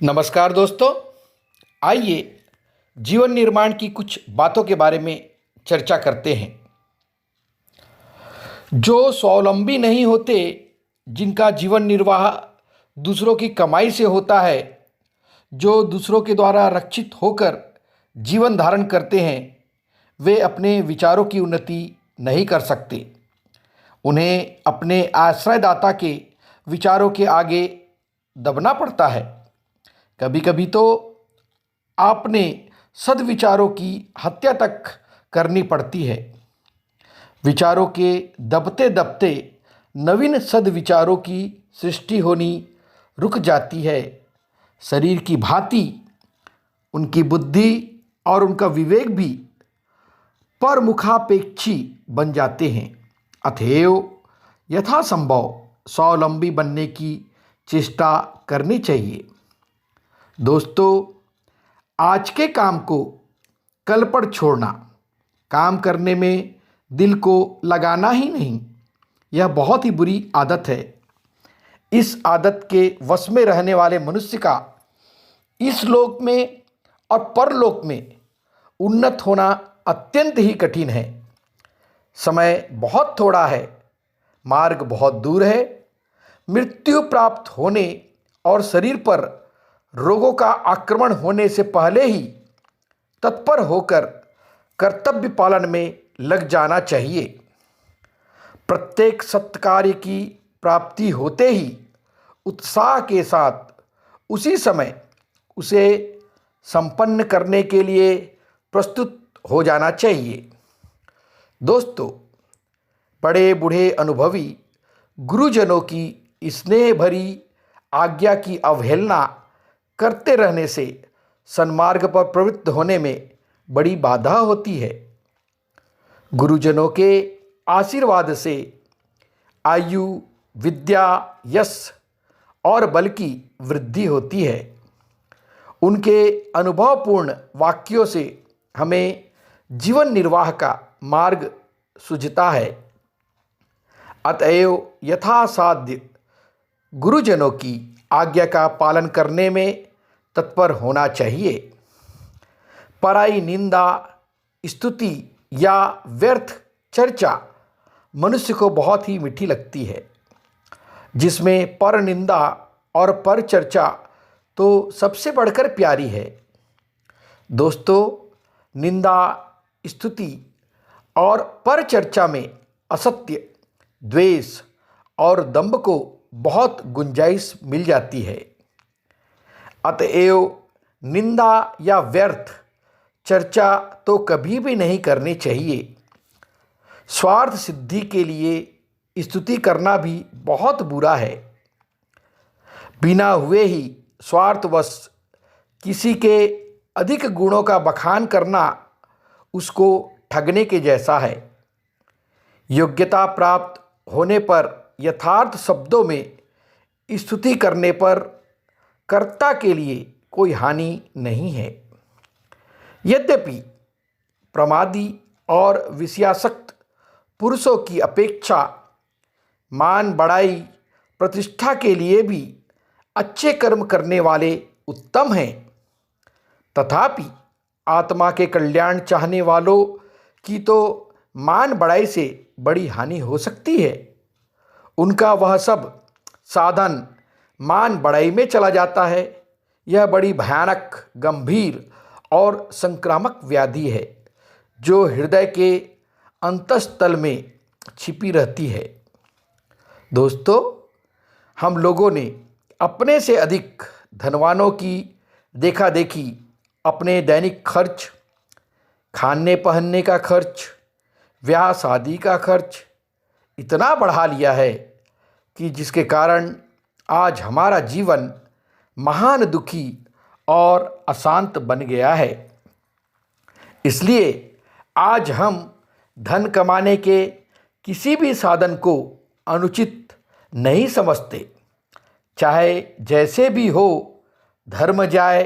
नमस्कार दोस्तों। आइए जीवन निर्माण की कुछ बातों के बारे में चर्चा करते हैं। जो स्वावलंबी नहीं होते, जिनका जीवन निर्वाह दूसरों की कमाई से होता है, जो दूसरों के द्वारा रक्षित होकर जीवन धारण करते हैं, वे अपने विचारों की उन्नति नहीं कर सकते। उन्हें अपने आश्रयदाता के विचारों के आगे दबना पड़ता है। कभी कभी तो आपने सद्विचारों की हत्या तक करनी पड़ती है। विचारों के दबते दबते नवीन सद्विचारों की सृष्टि होनी रुक जाती है। शरीर की भांति उनकी बुद्धि और उनका विवेक भी परमुखापेक्षी बन जाते हैं। अतएव यथासंभव स्वावलंबी बनने की चेष्टा करनी चाहिए। दोस्तों, आज के काम को कल पर छोड़ना, काम करने में दिल को लगाना ही नहीं, यह बहुत ही बुरी आदत है। इस आदत के वश में रहने वाले मनुष्य का इस लोक में और परलोक में उन्नत होना अत्यंत ही कठिन है। समय बहुत थोड़ा है, मार्ग बहुत दूर है। मृत्यु प्राप्त होने और शरीर पर रोगों का आक्रमण होने से पहले ही तत्पर होकर कर्तव्य पालन में लग जाना चाहिए। प्रत्येक सत्कार्य की प्राप्ति होते ही उत्साह के साथ उसी समय उसे संपन्न करने के लिए प्रस्तुत हो जाना चाहिए। दोस्तों, बड़े बूढ़े अनुभवी गुरुजनों की स्नेह भरी आज्ञा की अवहेलना करते रहने से सन्मार्ग पर प्रवृत्त होने में बड़ी बाधा होती है। गुरुजनों के आशीर्वाद से आयु, विद्या, यश और बल की वृद्धि होती है। उनके अनुभवपूर्ण वाक्यों से हमें जीवन निर्वाह का मार्ग सूझता है। अतएव यथासाध्य गुरुजनों की आज्ञा का पालन करने में तत्पर होना चाहिए। पराई निंदा, स्तुति या व्यर्थ चर्चा मनुष्य को बहुत ही मीठी लगती है। जिसमें पर निंदा और पर चर्चा तो सबसे बढ़कर प्यारी है। दोस्तों, निंदा, स्तुति और पर चर्चा में असत्य, द्वेष और दंभ को बहुत गुंजाइश मिल जाती है। अतएव निंदा या व्यर्थ चर्चा तो कभी भी नहीं करनी चाहिए। स्वार्थ सिद्धि के लिए स्तुति करना भी बहुत बुरा है। बिना हुए ही स्वार्थवश किसी के अधिक गुणों का बखान करना उसको ठगने के जैसा है। योग्यता प्राप्त होने पर यथार्थ शब्दों में स्तुति करने पर कर्ता के लिए कोई हानि नहीं है। यद्यपि प्रमादी और विषयासक्त पुरुषों की अपेक्षा मान, बढ़ाई, प्रतिष्ठा के लिए भी अच्छे कर्म करने वाले उत्तम हैं। तथापि आत्मा के कल्याण चाहने वालों की तो मान बढ़ाई से बड़ी हानि हो सकती है। उनका वह सब साधन मान बढ़ाई में चला जाता है। यह बड़ी भयानक, गंभीर और संक्रामक व्याधि है जो हृदय के अंतस्तल में छिपी रहती है। दोस्तों, हम लोगों ने अपने से अधिक धनवानों की देखा देखी अपने दैनिक खर्च, खाने पहनने का खर्च, ब्याह शादी का खर्च इतना बढ़ा लिया है कि जिसके कारण आज हमारा जीवन महान दुखी और अशांत बन गया है। इसलिए आज हम धन कमाने के किसी भी साधन को अनुचित नहीं समझते। चाहे जैसे भी हो, धर्म जाए,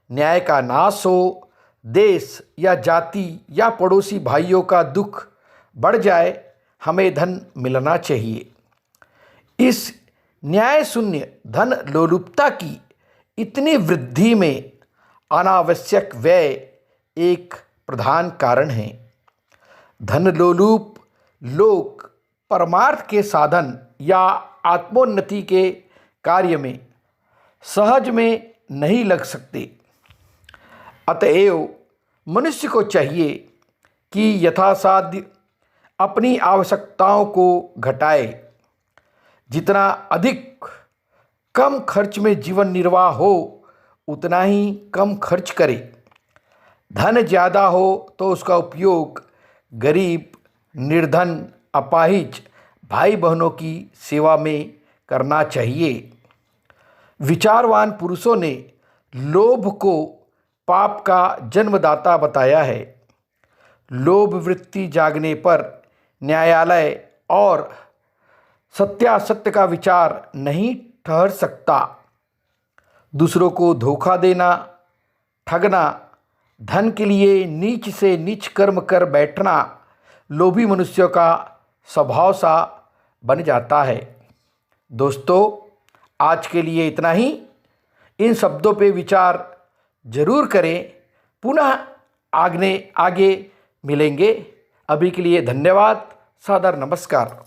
न्याय का नाश हो, देश या जाति या पड़ोसी भाइयों का दुख बढ़ जाए, हमें धन मिलना चाहिए। इस न्याय शून्य धन लोलुपता की इतनी वृद्धि में अनावश्यक व्यय एक प्रधान कारण है। धनलोलुप लोग परमार्थ के साधन या आत्मोन्नति के कार्य में सहज में नहीं लग सकते। अतएव मनुष्य को चाहिए कि यथासाध्य अपनी आवश्यकताओं को घटाए। जितना अधिक कम खर्च में जीवन निर्वाह हो उतना ही कम खर्च करे। धन ज़्यादा हो तो उसका उपयोग गरीब, निर्धन, अपाहिज भाई बहनों की सेवा में करना चाहिए। विचारवान पुरुषों ने लोभ को पाप का जन्मदाता बताया है। लोभ वृत्ति जागने पर न्यायालय और सत्यासत्य का विचार नहीं ठहर सकता। दूसरों को धोखा देना, ठगना, धन के लिए नीच से नीच कर्म कर बैठना लोभी मनुष्यों का स्वभाव सा बन जाता है। दोस्तों, आज के लिए इतना ही। इन शब्दों पे विचार जरूर करें। पुनः आगे मिलेंगे। अभी के लिए धन्यवाद। सादर नमस्कार।